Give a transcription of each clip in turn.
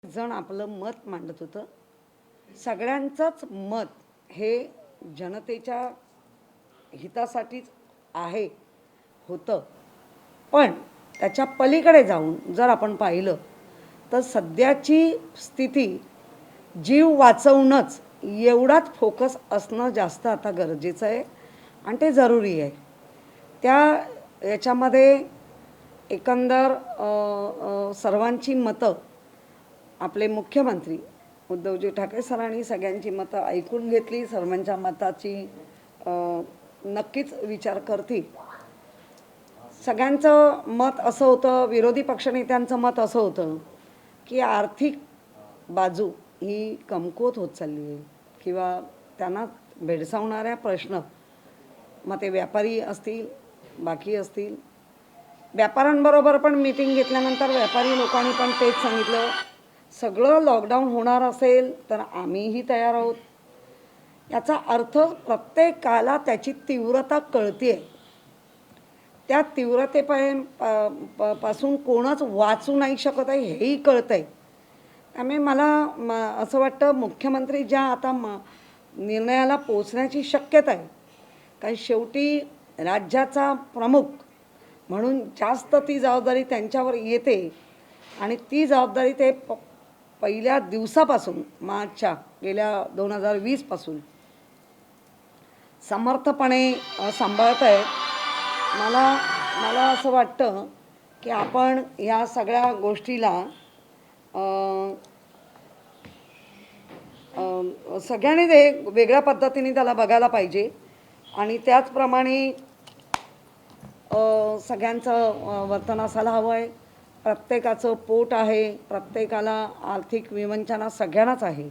जण आपलं मत मांडत होतं. सगळ्यांचंच मत हे जनतेच्या हितासाठीच आहे होतं. पण त्याच्या पलीकडे जाऊन जर आपण पाहिलं तर सध्याची स्थिती जीव वाचवणंच एवढाच फोकस असणं जास्त आता गरजेचं आहे आणि ते जरुरी आहे. त्या याच्यामध्ये एकंदर सर्वांची मतं आपले मुख्यमंत्री उद्धवजी ठाकरे सरांनी सगळ्यांची मतं ऐकून घेतली. सर्वांच्या मताची नक्कीच विचार करतील. सगळ्यांचं मत असं होतं, विरोधी पक्षनेत्यांचं मत असं होतं की आर्थिक बाजू ही कमकुवत होत चालली आहे किंवा त्यांना भेडसावणाऱ्या प्रश्न, मग ते व्यापारी असतील बाकी असतील. व्यापाऱ्यांबरोबर पण मीटिंग घेतल्यानंतर व्यापारी लोकांनी पण तेच सांगितलं, सगळं लॉकडाऊन होणार असेल तर आम्हीही तयार आहोत. याचा अर्थ प्रत्येकाला त्याची तीव्रता कळते. त्या पासून कोणच वाचू नाही शकत आहे हेही कळतं आहे. त्यामुळे मला असं वाटतं मुख्यमंत्री ज्या आता निर्णयाला पोचण्याची शक्यता आहे, कारण शेवटी राज्याचा प्रमुख म्हणून जास्त ती जबाबदारी त्यांच्यावर येते आणि ती जबाबदारी ते पहिल्या दिवसापासून मार्चच्या गेल्या 2020 पासून समर्थपणे सांभाळत आहेत. मला असं वाटतं की आपण या सगळ्या गोष्टीला सगळ्यांनी ते वेगळ्या पद्धतीने त्याला बघायला पाहिजे आणि त्याचप्रमाणे सगळ्यांचं वर्तन असायला हवं आहे. प्रत्येकाचं पोट आहे, प्रत्येकाला आर्थिक विवंचना सगळ्यांनाच आहे,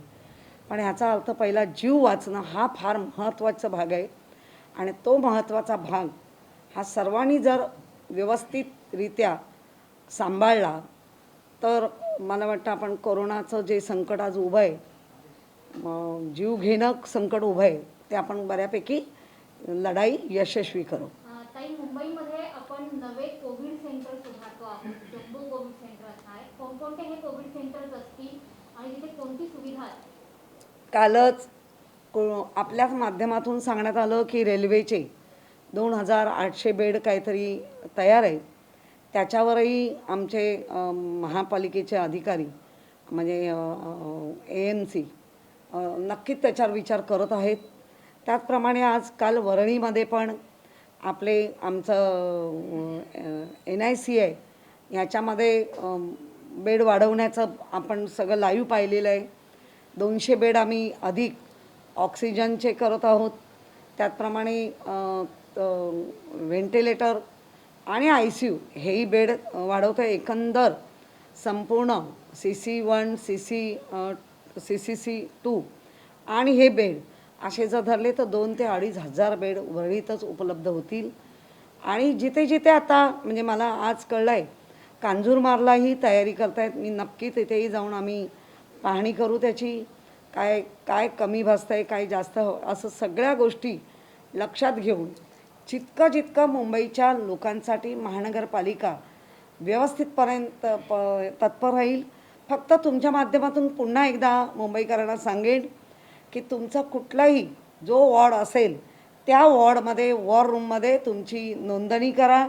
पण ह्याचा अर्थ पहिला जीव वाचणं हा फार महत्त्वाचा भाग आहे आणि तो महत्त्वाचा भाग हा सर्वांनी जर व्यवस्थितरित्या सांभाळला तर मला वाटतं आपण कोरोनाचं जे संकट आज उभं आहे, जीव घेणं संकट उभं आहे, ते आपण बऱ्यापैकी लढाई यशस्वी करू. ताई, मुंबईमध्ये आपण नवे कोविड सेंटर्स उभारतो आहोत. जम्बो कोविड सेंटर्स आहेत. कोणकोणते हे कोविड सेंटर्स असतील आणि तिथे कोणती सुविधा आहे? कालच आपल्याच माध्यमातून सांगण्यात आलं की रेल्वेचे 2800 बेड काहीतरी तयार आहेत. त्याच्यावरही आमचे महापालिकेचे अधिकारी म्हणजे AMC नक्कीच त्याच्यावर विचार करत आहेत. त्याचप्रमाणे काल वरळीमध्ये पण आमचं NIC आहे, याच्यामध्ये बेड वाढवण्याचं आपण सगळं लाईव्ह पाहिलेलं आहे. 200 बेड आम्ही अधिक ऑक्सिजनचे करत आहोत. त्याचप्रमाणे व्हेंटिलेटर आणि ICU हेही बेड वाढवतो आहे. एकंदर संपूर्ण CC1 CCC2 आणि हे बेड असे जर धरले तर 2,000 ते 2,500 बेड वरळीतच उपलब्ध होतील. आणि जिथे जिथे आता म्हणजे मला आज कळलं आहे कांजूरमार्गलाही तयारी करतायत. मी नक्की तिथेही जाऊन आम्ही पाहणी करू त्याची, काय काय कमी भासतं आहे, काय जास्त असं सगळ्या गोष्टी लक्षात घेऊन जितकं मुंबईच्या लोकांसाठी महानगरपालिका व्यवस्थितपर्यंत तत्पर राहील. फक्त तुमच्या माध्यमातून पुन्हा एकदा मुंबईकरांना सांगेन की तुमचा कुठलाही जो वॉर्ड असेल त्या वॉर्डमध्ये वॉर रूममध्ये तुमची नोंदणी करा,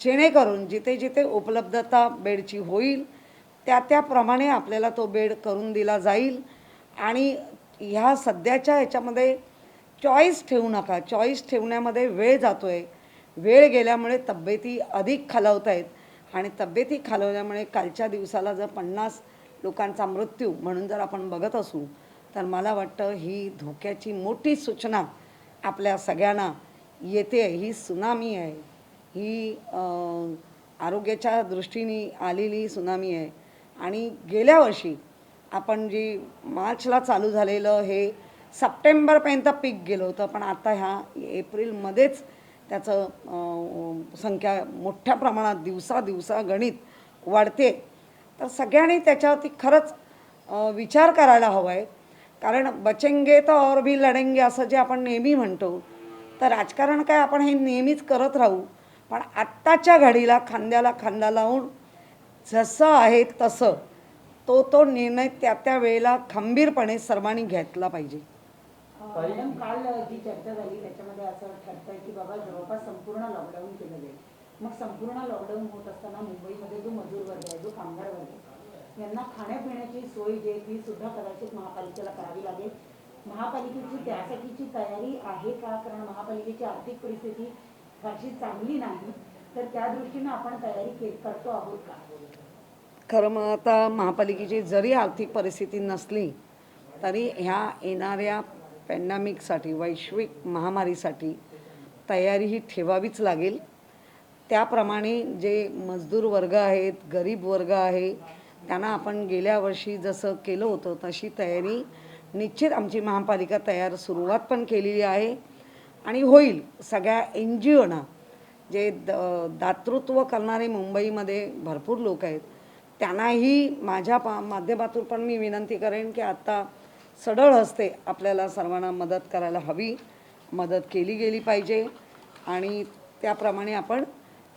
जेणेकरून जिथे जिथे उपलब्धता बेडची होईल त्याप्रमाणे आपल्याला तो बेड करून दिला जाईल. आणि ह्या सध्याच्या ह्याच्यामध्ये चॉईस ठेवू नका. चॉईस ठेवण्यामध्ये वेळ जातो आहे. वेळ गेल्यामुळे तब्येती अधिक खालावत आहेत आणि तब्येती खालवल्यामुळे कालच्या दिवसाला जर 50 लोकांचा मृत्यू म्हणून जर आपण बघत असू तर मला वाटतं ही धोक्याची मोठी सूचना आपल्या सगळ्यांना येते. ही सुनामी आहे, ही आरोग्याच्या दृष्टीने आलेली सुनामी आहे. आणि गेल्या वर्षी आपण जी मार्चला चालू झालेलं हे सप्टेंबरपर्यंत पीक गेलं होतं, पण आता ह्या एप्रिलमध्येच त्याचं संख्या मोठ्या प्रमाणात दिवसा गणित वाढते. तर सगळ्यांनी त्याच्यावरती खरंच विचार करायला हवा आहे. कारण बचेंगे तर और भी लढेंगे असं जे आपण नेहमी म्हणतो, तर राजकारण काय आपण हे नेहमीच करत राहू, पण आत्ताच्या घडीला खांद्याला खांदा लावून जसं आहे तसं तो निर्णय त्या वेळेला खंबीरपणे सर्वांनी घेतला पाहिजे. मॅडम, काल जी चर्चा झाली त्याच्यामध्ये असं ठरतंय की बाबा जवळपास संपूर्ण लॉकडाऊन केलं जाईल. मग संपूर्ण लॉकडाऊन होत असताना मुंबईमध्ये जो मजूर वर्ग आहे, जो कामगार वर्ग आहे, यांना खाण्यापिण्याची सोय जी आहे ती सुद्धा कदाचित महापालिकेला करावी लागेल. महापालिकेची त्यासाठीची तयारी आहे का? कारण महापालिकेची आर्थिक परिस्थिती फारशी चांगली नाही, तर त्या दृष्टीनं आपण तयारी करतो आहोत का? खरं मग आता महापालिकेची जरी आर्थिक परिस्थिती नसली तरी ह्या येणाऱ्या पॅन्डेमिकसाठी, वैश्विक महामारीसाठी तयारी ही ठेवावीच लागेल. त्याप्रमाणे जे मजदूर वर्ग आहेत, गरीब वर्ग आहे, त्यांना आपण गेल्या वर्षी जसं केलं होतं तशी तयारी निश्चित आमची महापालिका सुरुवात पण केलेली आहे आणि होईल. सगळ्या NGOना जे दातृत्व करणारे मुंबईमध्ये भरपूर लोक आहेत, त्यांनाही माझ्या माध्यमातून पण मी विनंती करेन की आता सढळ हस्ते आपल्याला सर्वांना मदत करायला हवी, मदत केली गेली पाहिजे आणि त्याप्रमाणे आपण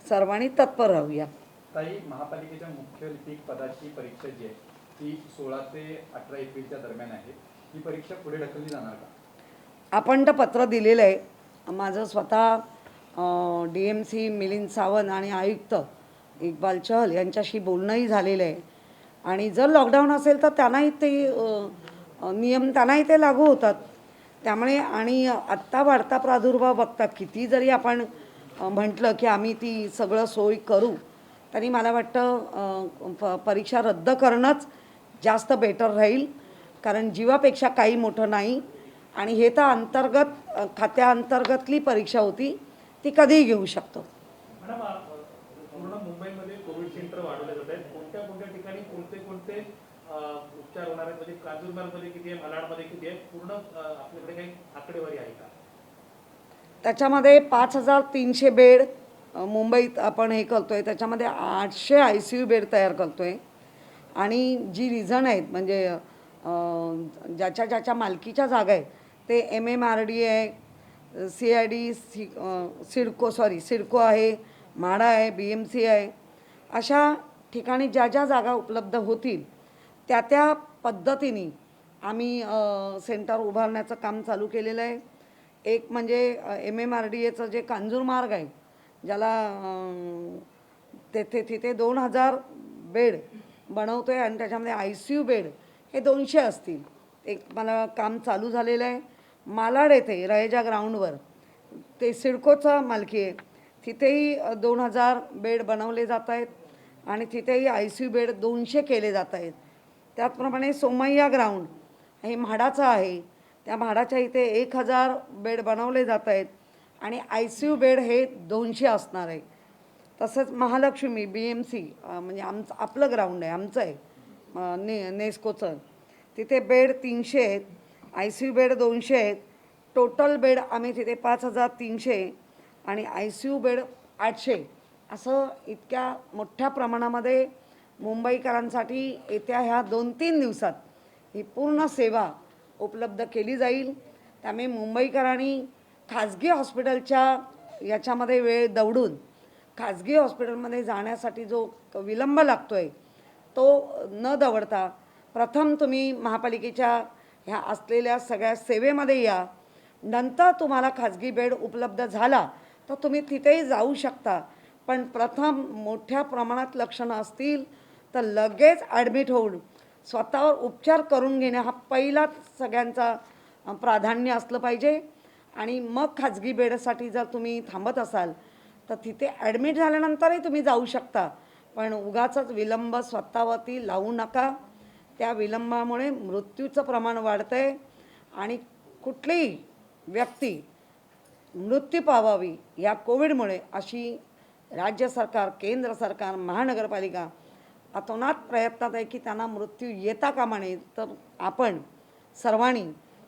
सर्वांनी तत्पर राहूया. ताई, महापालिकेच्या मुख्य लिपिक पदाची परीक्षा जी आहे ती 16 ते 18 एप्रिलच्या दरम्यान आहे. ही परीक्षा पुढे ढकलली जाणार का? आपण तर पत्र दिलेलं आहे. माझं स्वतः DMC मिलिंद सावंत आणि आयुक्त इक्बाल चहल यांच्याशी बोलणंही झालेलं आहे आणि जर लॉकडाऊन असेल तर त्यांनाही ते नियम त्यांनाही ते लागू होतात. त्यामुळे आणि आत्ता वाढता प्रादुर्भाव बघता किती जरी आपण म्हटलं की आम्ही ती सगळं सोय करू तरी मला वाटतं परीक्षा रद्द करणंच जास्त बेटर राहील. कारण जीवापेक्षा काही मोठं नाही आणि हे तर अंतर्गत खात्याअंतर्गतली परीक्षा होती, ती कधीही घेऊ शकतो. मॅडम, पूर्ण मुंबईमध्ये कोविड सेंटर वाढवले जात आहेत. कोणत्या कोणत्या ठिकाणी कोणते उपचार होणार आहेत? म्हणजे कांजूरमार्गमध्ये किती आहे, मालाडमध्ये किती आहे? पूर्ण आपल्याकडे काही आकडेवारी आहे का? त्याच्यामध्ये 5300 बेड मुंबईत आपण हे करतो आहे. त्याच्यामध्ये 800 ICU बेड तयार करतो आहे आणि जी रिझन आहेत म्हणजे ज्याच्या मालकीच्या जागा आहेत ते MMRD आहे, CID, सिडको आहे, म्हाडा आहे, BMC आहे. अशा ठिकाणी ज्या जागा उपलब्ध होतील त्या पद्धतीने आम्ही सेंटर उभारण्याचं काम चालू केलेलं आहे. एक म्हणजे MMRDAचं जे कांजूरमार्ग आहे ज्याला तिथे 2000 बेड बनवतो आहे आणि त्याच्यामध्ये ICU बेड हे 200 असतील. एक मला काम चालू झालेलं आहे. मालाड येथे रयजा ग्राउंडवर ते सिडकोचं मालकी आहे, तिथेही 2000 बेड बनवले जात आहेत आणि तिथेही ICU बेड 200 केले जात आहेत. त्याचप्रमाणे सोमय्या ग्राउंड हे म्हाडाचं आहे, त्या म्हाडाच्या इथे 1000 बेड बनवले जात आहेत आणि ICU बेड हे 200 असणार आहे. तसंच महालक्ष्मी BMC म्हणजे आपलं ग्राउंड आहे, आमचं आहे नेस्कोचं, तिथे बेड 300 आहेत, ICU बेड 200 आहेत. टोटल बेड आम्ही तिथे 5300 आणि ICU बेड 800 असं इतक्या मोठ्या प्रमाणामध्ये मुंबईकरांसाठी येत्या ह्या 2-3 दिवसात ही पूर्ण सेवा उपलब्ध केली जाईल. त्यामुळे मुंबईकरांनी खाजगी हॉस्पिटलच्या याच्यामध्ये वेळ दवडून खाजगी हॉस्पिटलमध्ये जाण्यासाठी जो विलंब लागतो आहे तो न दवडता प्रथम तुम्ही महापालिकेच्या ह्या असलेल्या सगळ्या सेवेमध्ये या. नंतर तुम्हाला खाजगी बेड उपलब्ध झाला तर तुम्ही तिथेही जाऊ शकता. पण प्रथम मोठ्या प्रमाणात लक्षणं असतील तर लगेच ॲडमिट होऊन स्वतःवर उपचार करून घेणे हा पहिलाच सगळ्यांचा प्राधान्य असलं पाहिजे. आणि मग खाजगी बेडसाठी जर तुम्ही थांबत असाल तर तिथे ॲडमिट झाल्यानंतरही तुम्ही जाऊ शकता. पण उगाचच विलंब स्वतःवरती लावू नका. त्या विलंबामुळे मृत्यूचं प्रमाण वाढतं आहे आणि कुठलीही व्यक्ती मृत्यू पावावी या कोविडमुळे अशी राज्य सरकार, केंद्र सरकार, महानगरपालिका अतोनात प्रयत्नात आहे की त्यांना मृत्यू येता कामा नये. तर आपण सर्वांनी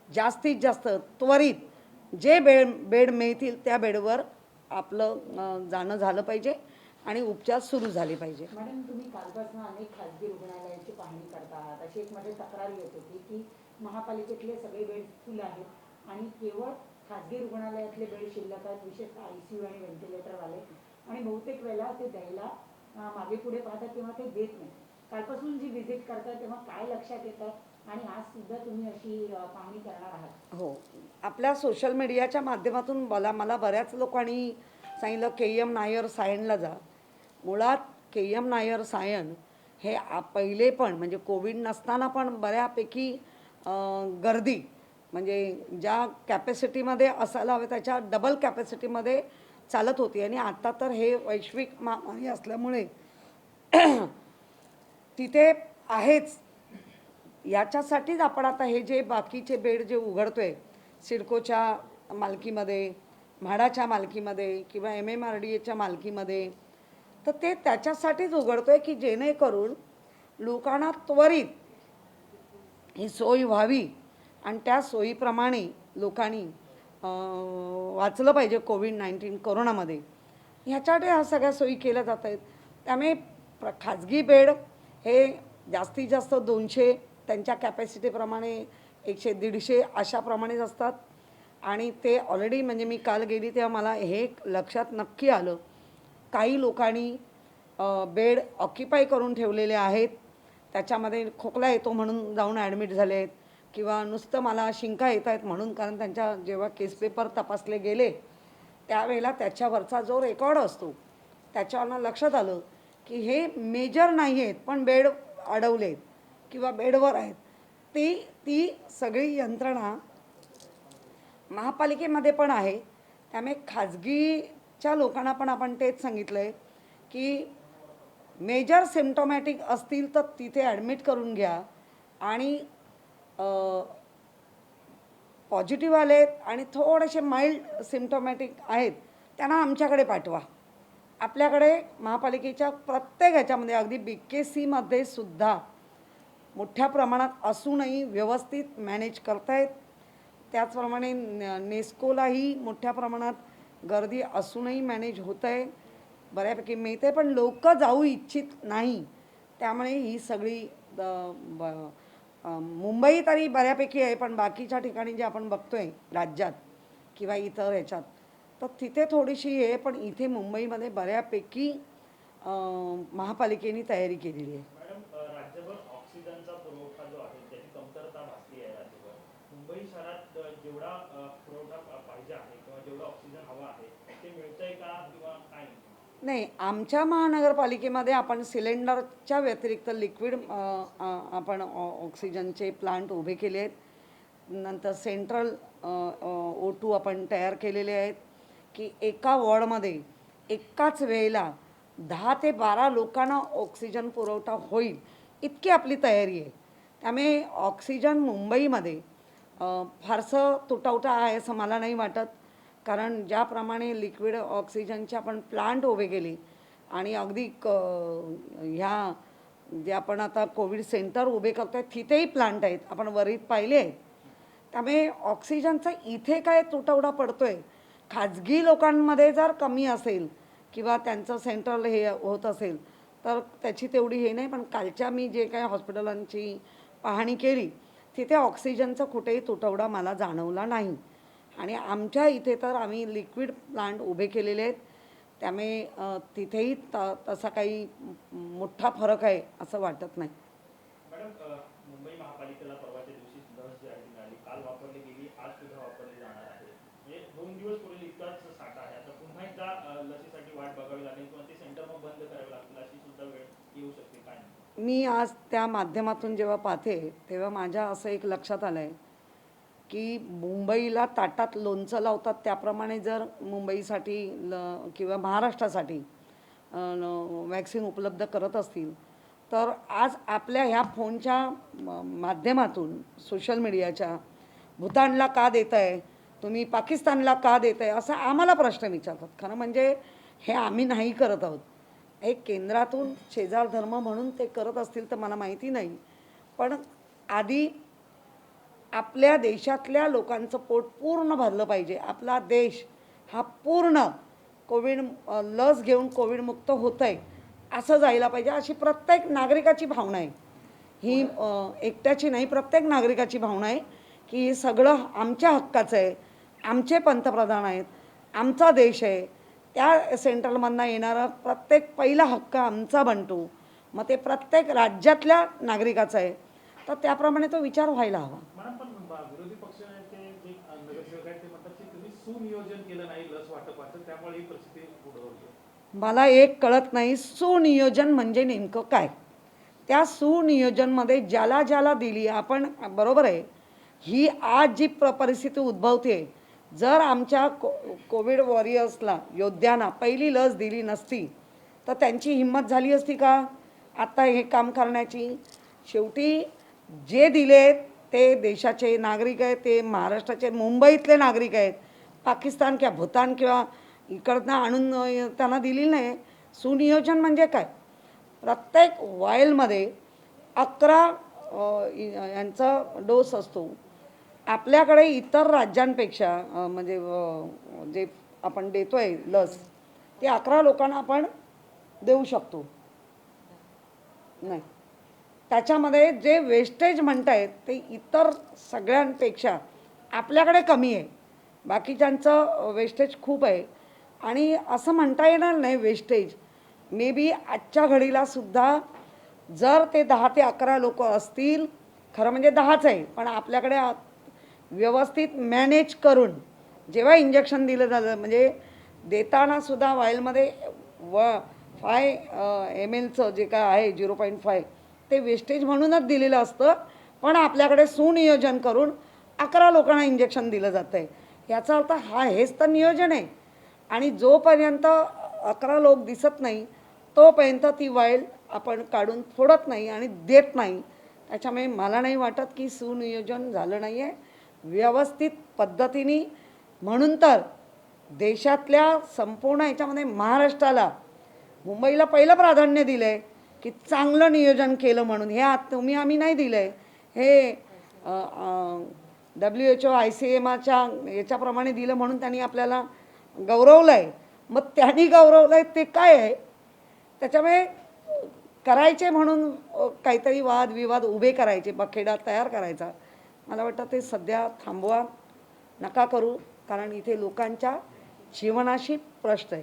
जास्तीत जास्त त्वरित जे बेड मिळतील त्या बेडवर आपलं जाणं झालं पाहिजे आणि उपचार सुरू झाले पाहिजे. मॅडम, तुम्ही कालपासून अनेक खाजगी रुग्णालयाची पाहणी करता आहात. अशी एक मध्ये तक्रार येत होती की महापालिकेतले सगळे बेड फुल आहेत आणि केवळ खाजगी रुग्णालयातले बेड शिल्लक आहेत, विशेषतः ICU आणि व्हेंटिलेटरवाले, आणि बहुतेक वेळेला ते द्यायला मागे पुढे पाहतात किंवा ते देत नाही. कालपासून जी व्हिजिट करताय तेव्हा काय लक्षात येतं आणि आज सुद्धा तुम्ही अशी पाहणी करणार आहात? हो, आपल्या सोशल मीडियाच्या माध्यमातून मला बऱ्याच लोकांनी सांगितलं के.एम. नायर सायनला जा. मुळात के.एम. नायर सायन हे पहिले पण म्हणजे कोविड नसताना पण बऱ्यापैकी गर्दी म्हणजे ज्या कॅपॅसिटीमध्ये असायला हवे त्याच्या डबल कॅपॅसिटीमध्ये चालत होती. आणि आता तर हे वैश्विक महामारी असल्यामुळे तिथे आहेच. याच्यासाठीच आपण आता हे जे बाकीचे बेड जे उघडतोय सिडकोच्या मालकीमध्ये, म्हाडाच्या मालकीमध्ये किंवा MMRDAच्या मालकीमध्ये, तर ते त्याच्यासाठीच उघडतोय की जेणेकरून लोकांना त्वरित ही सोय व्हावी आणि त्या सोयीप्रमाणे लोकांनी वाचलं पाहिजे कोविड-19 कोरोनामध्ये. ह्याच्यासाठी ह्या सगळ्या सोयी केल्या जात आहेत. त्यामुळे खाजगी बेड हे जास्तीत जास्त 200 त्यांच्या कॅपॅसिटीप्रमाणे 100-150 अशाप्रमाणेच असतात. आणि ते ऑलरेडी म्हणजे मी काल गेली तेव्हा मला हे लक्षात नक्की आलं, काही लोकांनी बेड ऑक्युपाय करून ठेवलेले आहेत. त्याच्यामध्ये खोकला येतो म्हणून जाऊन ॲडमिट झाले आहेत किंवा नुसतं मला शिंका येत आहेत म्हणून, कारण त्यांच्या जेव्हा केस पेपर तपासले गेले त्यावेळेला त्याच्यावरचा जो रेकॉर्ड असतो त्याच्यावरनं लक्षात आलं की हे मेजर नाही आहेत पण बेड अडवले आहेत किंवा बेडवर आहेत. ती सगळी यंत्रणा महापालिकेमध्ये पण आहे. त्यामुळे खाजगीच्या लोकांना पण आपण तेच सांगितलं आहे की मेजर सिम्टोमॅटिक असतील तर तिथे ॲडमिट करून घ्या आणि पॉझिटिव्ह आलेत आणि थोडेसे माइल्ड सिम्टोमॅटिक आहेत त्यांना आमच्याकडे पाठवा. आपल्याकडे महापालिकेच्या प्रत्येक ह्याच्यामध्ये अगदी BKCमध्ये सुद्धा मोठ्या प्रमाणात असूनही व्यवस्थित मॅनेज करतायत. त्याचप्रमाणे नेस्कोलाही मोठ्या प्रमाणात गर्दी असूनही मॅनेज होतं आहे, बऱ्यापैकी मिळते. पण लोक जाऊ इच्छित नाही. त्यामुळे ही सगळी मुंबई तरी बऱ्यापैकी आहे पण बाकीच्या ठिकाणी जे आपण बघतोय राज्यात किंवा इतर ह्याच्यात तर तिथे थोडीशी आहे. पण इथे मुंबईमध्ये बऱ्यापैकी महापालिकेने तयारी केलेली आहे. मॅडम, राज्यभर ऑक्सिजनचा पुरवठा जो आहे त्याची कमतरता भासली आहे राज्यभर. मुंबई शहरात जेवढा पुरवठा पाहिजे आहे किंवा जेवढा ऑक्सिजन हवा आहे ते मिळतंय का किंवा काय? नाही, आमच्या महानगरपालिकेमध्ये आपण सिलेंडरच्या व्यतिरिक्त लिक्विड आपण ऑक्सिजनचे प्लांट उभे केले आहेत. नंतर सेंट्रल O2 आपण तयार केलेले आहेत की एका वॉर्डमध्ये एकाच वेळेला 10 ते 12 लोकांना ऑक्सिजन पुरवठा होईल इतकी आपली तयारी आहे. त्यामुळे ऑक्सिजन मुंबईमध्ये फारसं तुटवडा आहे असं मला नाही वाटत. कारण ज्याप्रमाणे लिक्विड ऑक्सिजनचे आपण प्लांट उभे केले आणि अगदी ह्या जे आपण आता कोविड सेंटर उभे करतो आहे तिथेही प्लांट आहेत, आपण वरीत पाहिले आहेत. त्यामुळे ऑक्सिजनचा इथे काय तुटवडा पडतो आहे. खाजगी लोकांमध्ये जर कमी असेल किंवा त्यांचं सेंट्रल हे होत असेल तर त्याची तेवढी हे नाही. पण कालच्या मी जे काही हॉस्पिटलांची पाहणी केली तिथे ऑक्सिजनचा कुठेही तुटवडा मला जाणवला नाही. आणि आमच्या इथे तर आम्ही लिक्विड प्लांट उभे केलेले आहेत. त्यामुळे तिथेही तसा काही मोठा फरक आहे असं वाटत नाही. मॅडम, मुंबई महापालिकेला परवाच्या दिवशी लस जी आहे मिळाली, काल वापरली गेली, आज सुद्धा वापरली जाणार आहे. म्हणजे 2 दिवस पुढील इतकाच साठा आहे. आता पुन्हा एकदा लसीसाठी वाट बघावी लागेल किंवा ते सेंटर मग बंद करावे लागतील अशी सुद्धा वेळ येऊ शकते काय? मी आज त्या माध्यमातून जेव्हा पाहते तेव्हा माझ्या असं एक लक्षात आलं आहे की मुंबईला ताटात लोणचं लावतात त्याप्रमाणे जर मुंबईसाठी किंवा महाराष्ट्रासाठी वॅक्सिन उपलब्ध करत असतील तर आज आपल्या ह्या फोनच्या माध्यमातून सोशल मीडियाच्या भूतानला का देत आहे, तुम्ही पाकिस्तानला का देत आहे असा आम्हाला प्रश्न विचारतात. खरं म्हणजे हे आम्ही नाही करत आहोत. एक केंद्रातून शेजार धर्म म्हणून ते करत असतील तर मला माहिती नाही. पण आधी आपल्या देशातल्या लोकांचं पोट पूर्ण भरलं पाहिजे. आपला देश हा पूर्ण कोविड लस घेऊन कोविडमुक्त होत आहे असं जायला पाहिजे अशी प्रत्येक नागरिकाची भावना आहे. ही एकट्याची नाही, प्रत्येक नागरिकाची भावना आहे की हे सगळं आमच्या हक्काचं आहे. आमचे पंतप्रधान आहेत, आमचा देश आहे. त्या सेंट्रलमधनं येणारा प्रत्येक पहिला हक्क आमचा बनतो. मग ते प्रत्येक राज्यातल्या नागरिकाचं आहे, तर त्याप्रमाणे तो विचार व्हायला हवा. मॅडम पण विरोधी पक्षाचे जे नगरसेवक आहेत ते म्हणतात की तुम्ही सुनियोजन केलं नाही लस वाटपाचं, त्यामुळे ही परिस्थिती उद्भवली. मला एक कळत नाही सुनियोजन म्हणजे नेमकं काय. त्या सुनियोजनमध्ये ज्याला ज्याला दिली आपण, बरोबर आहे, ही आज जी परिस्थिती उद्भवते, जर आमच्या कोविड वॉरियर्सला, योद्ध्यांना पहिली लस दिली नसती तर त्यांची हिंमत झाली असती का आत्ता हे काम करण्याची. शेवटी जे दिले ते देशाचे नागरिक आहेत, ते महाराष्ट्राचे मुंबईतले नागरिक आहेत, पाकिस्तान किंवा भूतान किंवा इकडनं आणून त्यांना दिली नाही. सुनियोजन म्हणजे काय, प्रत्येक वायलमध्ये 11 यांचा डोस असतो. आपल्याकडे इतर राज्यांपेक्षा म्हणजे जे आपण देतो आहे लस, ते 11 लोकांना आपण देऊ शकतो नाही. त्याच्यामध्ये जे वेस्टेज म्हणत आहेत ते इतर सगळ्यांपेक्षा आपल्याकडे कमी आहे, बाकीच्यांचं वेस्टेज खूप आहे. आणि असं म्हणता येणार नाही वेस्टेज, मे बी आजच्या घडीलासुद्धा जर ते 10 ते 11 लोक असतील, खरं म्हणजे 10च आहे, पण आपल्याकडे व्यवस्थित मॅनेज करून जेव्हा इंजेक्शन दिलं जातं, म्हणजे देतानासुद्धा वायलमध्ये 5 ml जे काय आहे 0.5 ते वेस्टेज म्हणूनच दिलेलं असतं, पण आपल्याकडे सुनियोजन करून 11 लोकांना इंजेक्शन दिलं जातं आहे. याचा अर्थ हेच तर नियोजन आहे. आणि जोपर्यंत 11 लोक दिसत नाही तोपर्यंत ती वाईल आपण काढून फोडत नाही आणि देत नाही. त्याच्यामुळे मला नाही वाटत की सुनियोजन झालं नाही आहे व्यवस्थित पद्धतीने. म्हणून तर देशातल्या संपूर्ण याच्यामध्ये महाराष्ट्राला, मुंबईला पहिलं प्राधान्य दिलं आहे की चांगलं नियोजन केलं म्हणून. हे आम्ही नाही दिलं आहे, हे WHO ICMRच्या याच्याप्रमाणे दिलं म्हणून त्यांनी आपल्याला गौरवलं आहे. मग त्यांनी गौरवलं आहे ते काय आहे, त्याच्यामुळे करायचे म्हणून काहीतरी वादविवाद उभे करायचे, बखेडा तयार करायचा, मला वाटतं ते सध्या थांबवा, नका करू, कारण इथे लोकांच्या जीवनाशी प्रश्न आहे.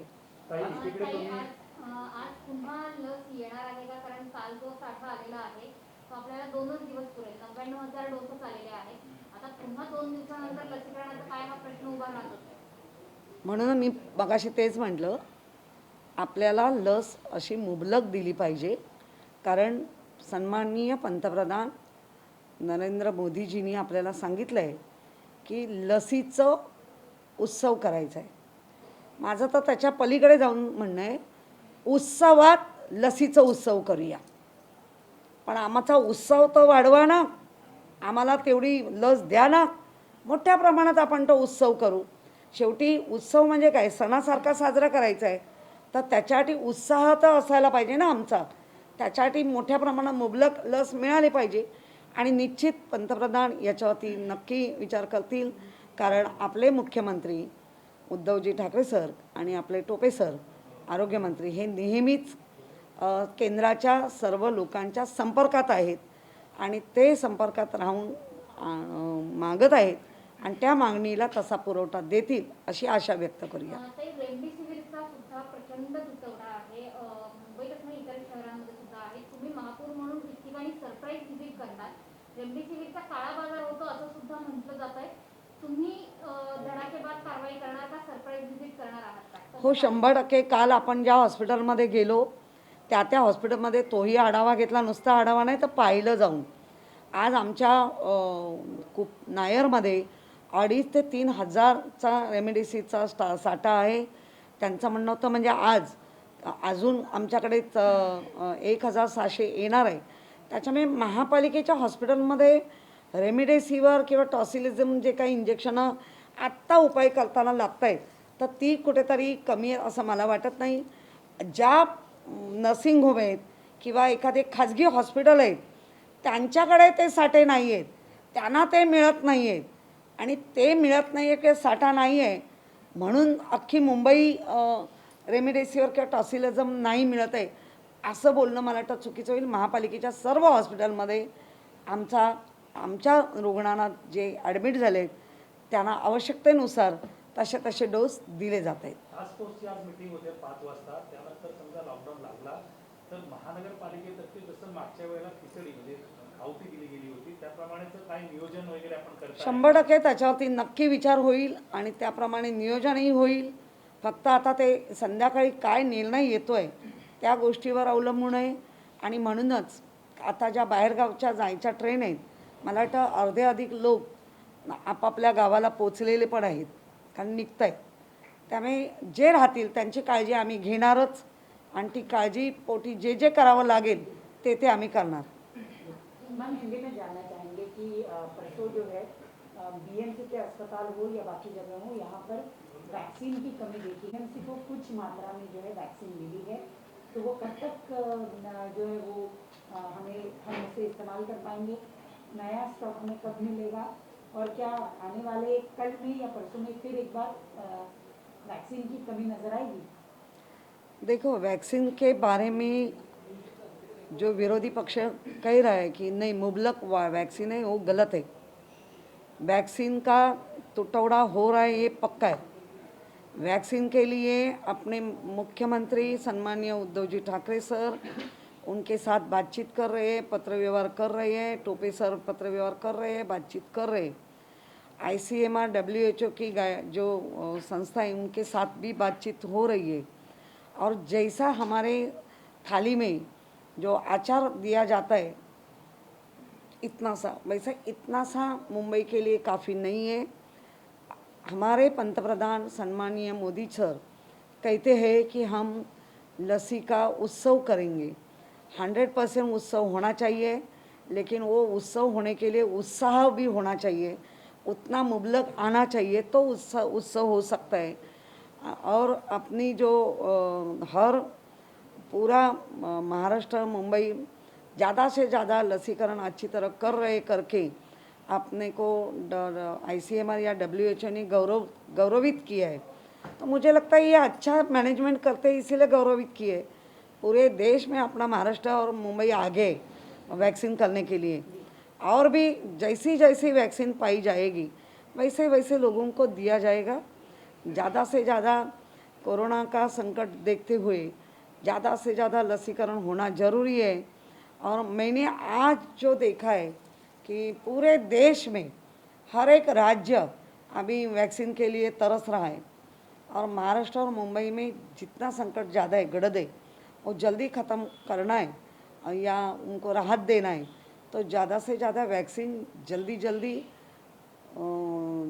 आज पुन्हा लस येणार आहे का, कारण काल जो साठा आलेला आहे तो आपल्याला 2च दिवस पुरेल, 99,000 डोसेस आलेले आहेत. आता पुन्हा 2 दिवसानंतर लसीकरणाचा काय हा प्रश्न उभा राहतो. म्हणून मी मगाशी तेच म्हटलं, आपल्याला लस अशी मुबलक दिली पाहिजे, कारण सन्माननीय पंतप्रधान नरेंद्र मोदीजींनी आपल्याला सांगितलं आहे की लसीचं उत्सव करायचा आहे. माझं तर त्याच्या पलीकडे जाऊन म्हणणं आहे, उत्सवात लसीचं उत्सव करूया, पण आमचा उत्सव तर वाढवा ना, आम्हाला तेवढी लस द्या ना, मोठ्या प्रमाणात आपण तो उत्सव करू. शेवटी उत्सव म्हणजे काय, सणासारखा साजरा करायचा आहे, तर त्याच्यासाठी उत्साह तर असायला पाहिजे ना आमचा. त्याच्यासाठी मोठ्या प्रमाणात मुबलक लस मिळाली पाहिजे. आणि निश्चित पंतप्रधान याच्यावरती नक्की विचार करतील, कारण आपले मुख्यमंत्री उद्धवजी ठाकरे सर आणि आपले टोपे सर आरोग्यमंत्री हे नेहमीच केंद्राच्या सर्व लोकांच्या संपर्कात आहेत आणि ते संपर्कात राहून मागत आहेत आणि त्या मागणीला तसा पुरवठा देतील अशी आशा व्यक्त करूया. रेमडेसिवीरचा सुद्धा प्रचंड तुटवडा आहे, मुंबईतच नाही इतर शहरांमध्ये सुद्धा आहे. तुम्ही महापौर म्हणून ठिकठिकाणी सरप्राईज व्हिजिट करतात, रेमडेसिवीरचा काळा बाजार होतो असं सुद्धा म्हटलं जात आहे. तुम्ही धडाकेबाद कारवाई करणार का, सरप्राईज व्हिजिट करणार आहात का? हो, 100%. काल आपण ज्या हॉस्पिटलमध्ये गेलो त्या हॉस्पिटलमध्ये तोही आढावा घेतला, नुसता आढावा नाही तर पाहिलं जाऊन. आज आमच्या खूप नायरमध्ये 2,500 ते 3,000चा रेमडेसिवीरचा साठा आहे. त्यांचं म्हणणं होतं म्हणजे आज अजून आमच्याकडे 1,600 येणार आहे. त्याच्यामुळे महापालिकेच्या हॉस्पिटलमध्ये रेमडेसिवीर किंवा टॉसिलिझम जे काही इंजेक्शनं आत्ता उपाय करताना लागत आहेत, तर ती कुठेतरी कमी आहे असं मला वाटत नाही. ज्या नर्सिंग होम आहेत किंवा एखादे खाजगी हॉस्पिटल आहेत त्यांच्याकडे ते साठे नाही आहेत, त्यांना ते मिळत नाही आहेत, आणि ते मिळत नाही आहे किंवा साठा नाही आहे म्हणून अख्खी मुंबई रेमडेसिवीर किंवा टॉसिलिझम नाही मिळत आहे असं बोलणं मला वाटतं चुकीचं होईल. महापालिकेच्या सर्व हॉस्पिटलमध्ये आमच्या रुग्णांना जे ॲडमिट झाले आहेत त्यांना आवश्यकतेनुसार तसे डोस दिले जात आहेत. टास्क फोर्सची आज मीटिंग होते 5 वाजता, त्यानंतर समजा लॉकडाऊन लागला तर महानगरपालिकेतर्फे जसं मागच्या वेळेला खिचडी म्हणजे खावती दिली गेली होती त्याप्रमाणेच काय नियोजन वगैरे आपण करता 100% त्याच्यावरती नक्की विचार होईल आणि त्याप्रमाणे नियोजनही होईल. फक्त आता ते संध्याकाळी काय निर्णय येतोय त्या गोष्टीवर अवलंबून आहे. आणि म्हणूनच आता ज्या बाहेरगावच्या जायच्या ट्रेन आहेत, मला वाटतं अर्धे अधिक लोक आपापल्या गावाला पोचलेले पण आहेत, कारण निघत आहेत. त्यामुळे जे राहतील त्यांची काळजी आम्ही घेणारच आणि ती काळजी पोटी जे जे करावं लागेल ते आम्ही करणार. मैम हिंदी में जानना चाहेंगे कि परसों जो है बीएमसी के अस्पताल हो या बाकी जगह हो, यहाँ पर वैक्सीन की कमी देखी है. बीएमसी को कुछ मात्रा में जो है वैक्सीन मिली है, तो वो कब तक जो है वो हम उसे इस्तेमाल कर पाएंगे. नया स्टॉक हमें कब मिलेगा और क्या आने वाले कल में या परसों में फिर एक बार वैक्सीन की कमी नजर आएगी. देखो, वैक्सीन के बारे में जो विरोधी पक्ष कह रहा है कि नहीं मुबलक वैक्सीन है, वो गलत है. वैक्सीन का टुकड़ा हो रहा है, ये पक्का है. वैक्सीन के लिए अपने मुख्यमंत्री सम्माननीय उद्धव जी ठाकरे सर उनके साथ बातचीत कर रहे हैं, पत्र व्यवहार कर रहे हैं. टोपे सर पत्र व्यवहार कर रहे हैं, बातचीत कर रहे हैं. ICMR WHO की जो संस्था है उनके साथ भी बातचीत हो रही है. और जैसा हमारे थाली में जो आचार दिया जाता है इतना सा, वैसा इतना सा मुंबई के लिए काफ़ी नहीं है. हमारे पंतप्रधान सम्माननीय मोदी सर कहते हैं कि हम लस्सी का उत्सव करेंगे. 100% उत्सव होना चाहिए, लेकिन वो उत्सव होने के लिए उत्साह भी होना चाहिए, उतना मुबलक आना चाहिए तो उत्सव हो सकता है. और अपनी जो हर पूरा महाराष्ट्र मुंबई ज़्यादा से ज़्यादा लसीकरण अच्छी तरह कर रहे करके अपने को ICMR या WHO ने गौरवित किया है. तो मुझे लगता है ये अच्छा मैनेजमेंट करते हैं, इसीलिए गौरवित किए. पूरे देश में अपना महाराष्ट्र और मुंबई आगे वैक्सीन करने के लिए. और भी जैसी जैसी वैक्सीन पाई जाएगी वैसे वैसे लोगों को दिया जाएगा. ज़्यादा से ज़्यादा कोरोना का संकट देखते हुए ज़्यादा से ज़्यादा लसीकरण होना ज़रूरी है. और मैंने आज जो देखा है कि पूरे देश में हर एक राज्य अभी वैक्सीन के लिए तरस रहा है. और महाराष्ट्र और मुंबई में जितना संकट ज़्यादा है, गड़द है, वो जल्दी ख़त्म करना है या उनको राहत देना है, तो ज़्यादा से ज़्यादा वैक्सीन जल्दी जल्दी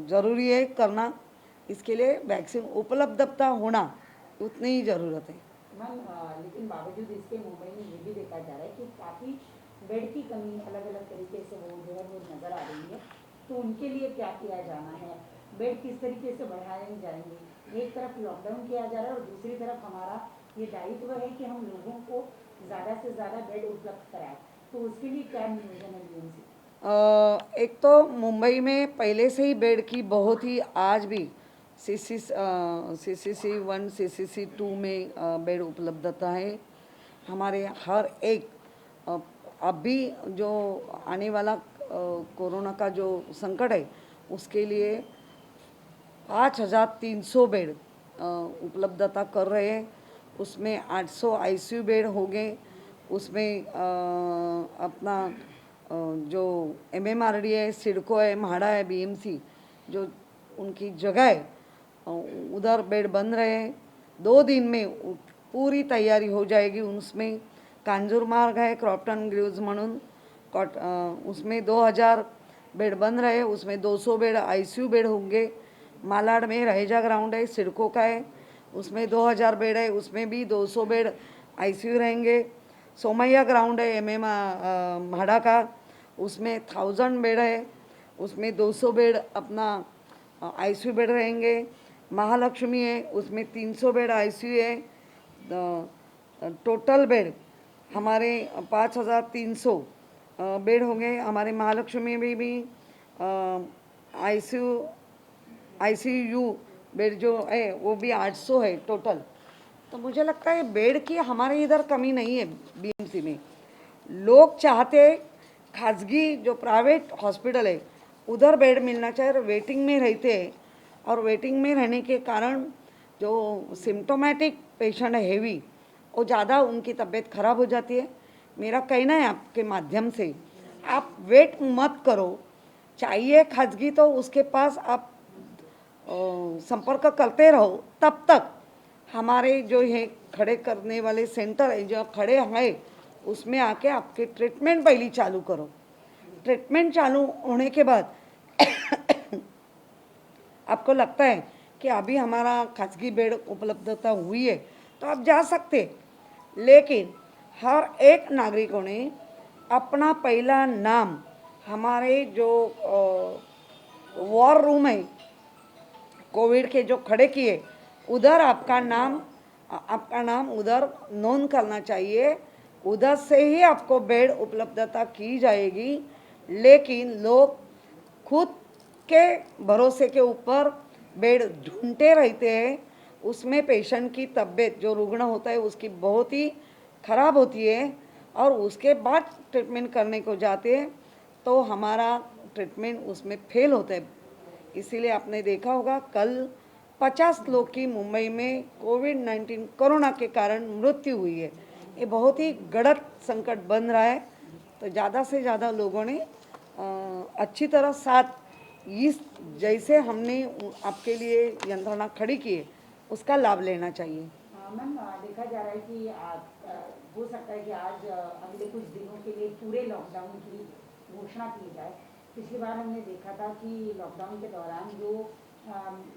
ज़रूरी है करना. इसके लिए वैक्सीन उपलब्धता होना उतनी ही ज़रूरत है. मैम लेकिन बावजूद इसके मुंबई में ये भी देखा जा रहा है कि काफ़ी बेड की कमी अलग अलग तरीके से वो जो है वो नज़र आ रही है. तो उनके लिए क्या किया जाना है, बेड किस तरीके से बढ़ाए जाएंगे. एक तरफ लॉकडाउन किया जा रहा है और दूसरी तरफ हमारा ये दायित्व है कि हम लोगों को ज़्यादा से ज़्यादा बेड उपलब्ध कराएं. तो उसके लिए क्या नियोजन है बीएमसी. एक तो मुंबई में पहले से ही बेड की बहुत ही आज भी CCC 1 CCC 2 में बेड उपलब्धता है. हमारे हर एक अभी जो आने वाला कोरोना का जो संकट है उसके लिए 5300 बेड उपलब्धता कर रहे हैं. उसमें 800 ICU बेड हो गए. उसमें अपना जो MMRD है, सिडको है, म्हाडा है, BMC जो उनकी जगह है उधर बेड बन रहे हैं. 2 दिन में पूरी तैयारी हो जाएगी. उसमें कांजूर मार्ग है, क्रॉप्टन ग्रीव्स म्हणून उसमें 2000 बेड बन रहे हैं. उसमें 200 बेड ICU बेड होंगे. मालाड में रहेजा ग्राउंड है, सिडको का है, उसमें 2000 बेड है, उसमें भी 200 बेड ICU रहेंगे. सोमैया ग्राउंड है म्हाडा का, उसमें 1000 बेड है, उसमें 200 बेड अपना ICU बेड रहेंगे. महालक्ष्मी है, उसमें 300 बेड ICU है. टोटल बेड हमारे 5300 बेड होंगे. हमारे महालक्ष्मी में भी ICU बेड जो है वो भी 800 है टोटल. तो मुझे लगता है बेड की हमारे इधर कमी नहीं है BMC में. लोग चाहते खासगी जो प्राइवेट हॉस्पिटल है उधर बेड मिलना चाहिए. वेटिंग में रहते हैं और वेटिंग में रहने के कारण जो सिम्टोमेटिक पेशेंट है हेवी वो ज़्यादा उनकी तबीयत खराब हो जाती है। मेरा कहना है आपके माध्यम से, आप वेट मत करो, चाहिए खाजगी तो उसके पास आप संपर्क करते रहो। तब तक हमारे जो है खड़े करने वाले सेंटर है जो खड़े हैं उसमें आके आपके ट्रीटमेंट पहली चालू करो। ट्रीटमेंट चालू होने के बाद आपको लगता है कि अभी हमारा खाजगी बेड उपलब्धता हुई है तो आप जा सकते, लेकिन हर एक नागरिकों ने अपना पहला नाम हमारे जो वॉर रूम है कोविड के जो खड़े किए उधर आपका नाम उधर नोंद करना चाहिए। उधर से ही आपको बेड उपलब्धता की जाएगी। लेकिन लोग खुद के भरोसे के ऊपर बेड ढूंढते रहते हैं, उसमें पेशेंट की तबीयत जो रुग्ण होता है उसकी बहुत ही खराब होती है और उसके बाद ट्रीटमेंट करने को जाते हैं तो हमारा ट्रीटमेंट उसमें फेल होता है। इसीलिए आपने देखा होगा कल 50 लोग की मुंबई में कोविड-19 कोरोना के कारण मृत्यु हुई है। ये बहुत ही गलत संकट बन रहा है। तो ज़्यादा से ज़्यादा लोगों ने अच्छी तरह साथ इस जैसे हमने आपके लिए यंत्रणा खड़ी की है उसका लाभ लेना चाहिए। मैम देखा जा रहा है कि हो सकता है कि आज अगले कुछ दिनों के लिए पूरे लॉकडाउन की घोषणा की जाए। पिछली बार हमने देखा था कि लॉकडाउन के दौरान जो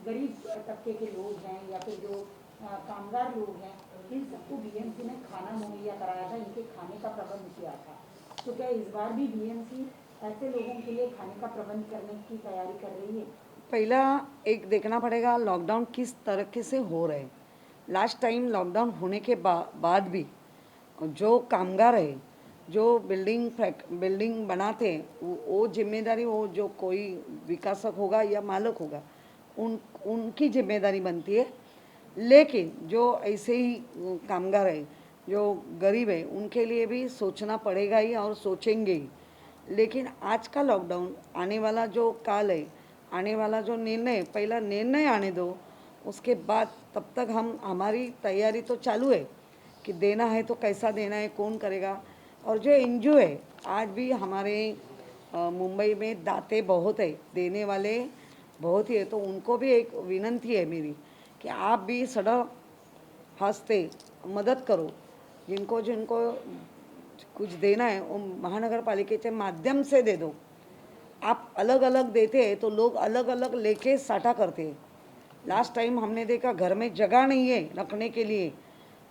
गरीब तबके के लोग हैं या फिर जो कामगार लोग हैं इन सबको बीएमसी ने खाना मुहैया कराया था, इनके खाने का प्रबंध किया था। तो क्या इस बार भी बीएमसी ऐसे लोगों के लिए खाने का प्रबंध करने की तैयारी कर रही है? पहला एक देखना पड़ेगा लॉकडाउन किस तरीके से हो रहे हैं। लास्ट टाइम लॉकडाउन होने के बाद भी जो कामगार है जो बिल्डिंग बनाते हैं वो जिम्मेदारी वो जो कोई विकासक होगा या मालिक होगा उनकी जिम्मेदारी बनती है। लेकिन जो ऐसे ही कामगार है जो गरीब है उनके लिए भी सोचना पड़ेगा ही और सोचेंगे ही। लेकिन आज का लॉकडाउन आने वाला जो काल है, आने वाला जो निर्णय, पहला निर्णय आने दो, उसके बाद तब तक हमारी तैयारी तो चालू है कि देना है तो कैसा देना है, कौन करेगा। और जो एनजीओ है आज भी हमारे मुंबई में दाते बहुत है, देने वाले बहुत ही है, तो उनको भी एक विनंती है मेरी कि आप भी सदा हंसते मदद करो। जिनको जिनको कुछ देना है वो महानगर पालिका के माध्यम से दे दो। आप अलग अलग देते हैं तो लोग अलग अलग लेके साठा करते हैं। लास्ट टाइम हमने देखा घर में जगह नहीं है रखने के लिए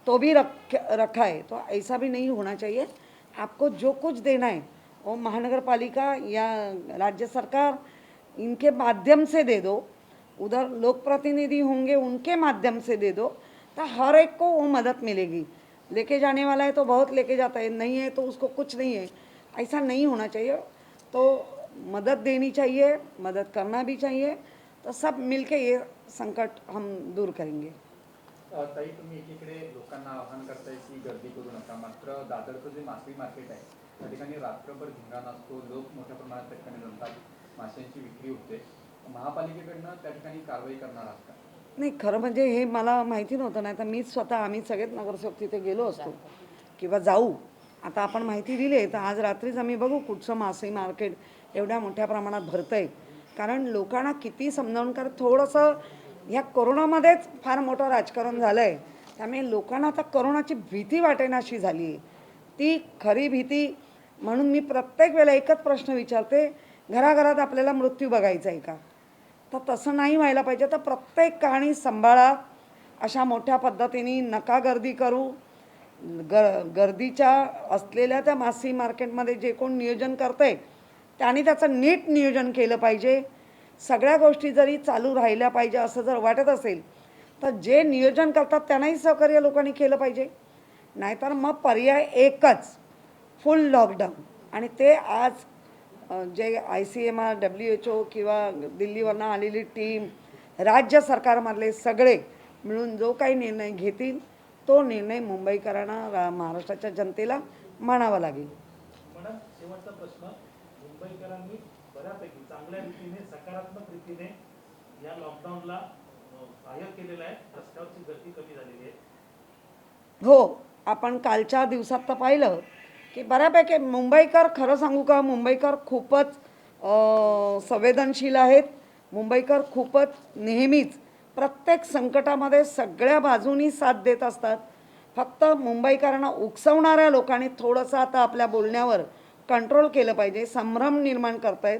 तो भी रखा है। तो ऐसा भी नहीं होना चाहिए। आपको जो कुछ देना है वो महानगर पालिका या राज्य सरकार इनके माध्यम से दे दो। उधर लोक प्रतिनिधि होंगे उनके माध्यम से दे दो तो हर एक को वो मदद मिलेगी। लेके जाने वाला है तो बहुत लेके जाता है, नहीं है तो उसको कुछ नहीं है। ऐसा नहीं होना चाहिए। तो मदद देनी चाहिए, मदद करना भी चाहिए। तो सब मिलके ये संकट हम दूर करेंगे। ताई तुम्ही एकीकडे लोकांना आवाहन करताय की गर्दी करू नका, मात्र दादरचं जे मासळी मार्केट आहे त्या ठिकाणी रात्रभर धिंगाणा असतो, लोक मोठ्या प्रमाणात त्या ठिकाणी जमतात, माशांची विक्री होते। महापालिकेकडनं त्या ठिकाणी कारवाई करणार आहात का? नाही, खरं म्हणजे हे मला माहिती नव्हतं, नाही तर मीच स्वतः आम्ही सगळेच नगरसेवक तिथे गेलो असतो किंवा जाऊ। आता आपण माहिती दिली आहे तर आज रात्रीच आम्ही बघू कुठचं मासळी मार्केट एवढ्या मोठ्या प्रमाणात भरतं आहे। कारण लोकांना किती समजावून कर थोडंसं ह्या कोरोनामध्येच फार मोठं राजकारण झालं आहे, त्यामुळे लोकांना आता कोरोनाची भीती वाटेनाशी झाली आहे। ती खरी भीती म्हणून मी प्रत्येक वेळेला एकच प्रश्न विचारते, घराघरात आपल्याला मृत्यू बघायचा आहे का? तर तसं नाही व्हायला पाहिजे। तर प्रत्येक कहाणी सांभाळा, अशा मोठ्या पद्धतीने नका गर्दी करू। गर्दीच्या असलेल्या त्या मासळी मार्केटमध्ये जे कोण नियोजन करतंय त्यांनी त्याचं नीट नियोजन केलं पाहिजे। सगळ्या गोष्टी जरी चालू राहिल्या पाहिजे असं जर वाटत असेल तर जे नियोजन करतात त्यांनाही सहकार्य लोकांनी केलं पाहिजे। नाहीतर मग पर्याय एकच, फुल लॉकडाऊन। आणि ते आज जे ICMR WHO किंवा दिल्लीवरनं आलेली टीम, राज्य सरकारमधले सगळे मिळून जो काही निर्णय घेतील तो निर्णय मुंबईकरांना, महाराष्ट्राच्या जनतेला मानावा लागेल। मॅडम, शेवटचा प्रश्न, मुंबईकरांनी बऱ्यापैकी चांगल्या रीतीने, सकारात्मक रीतीने या लॉकडाऊनला सहाय्य केलेलं आहे, रस्त्यावरची गर्दी कमी झालेली आहे। हो, आपण कालच्या दिवसात तर पाहिलं की बऱ्यापैकी मुंबईकर, खरं सांगू का, मुंबईकर खूपच संवेदनशील आहेत. मुंबईकर खूपच नेहमीच प्रत्येक संकटामध्ये सगळ्या बाजूनी साथ देत असतात. फक्त मुंबईकरांना उकसवणाऱ्या लोकांनी थोडंसं आता आपल्या बोलण्यावर कंट्रोल केलं पाहिजे. संभ्रम निर्माण करतायत,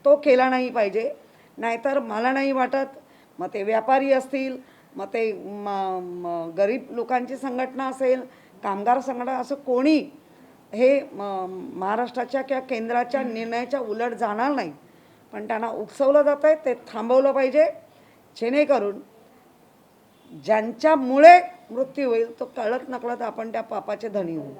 तो केला नाही पाहिजे. नाहीतर मला नाही वाटत, मग ते व्यापारी असतील, मग ते गरीब लोकांची संघटना असेल, कामगार संघटना, असं कोणी हे महाराष्ट्राच्या किंवा केंद्राच्या निर्णयाच्या उलट जाणार नाही. पण त्यांना उकसवलं जात आहे, ते थांबवलं पाहिजे, जेणेकरून ज्यांच्यामुळे मृत्यू होईल तो कळत नकळत आपण त्या पापाचे धनी होऊ.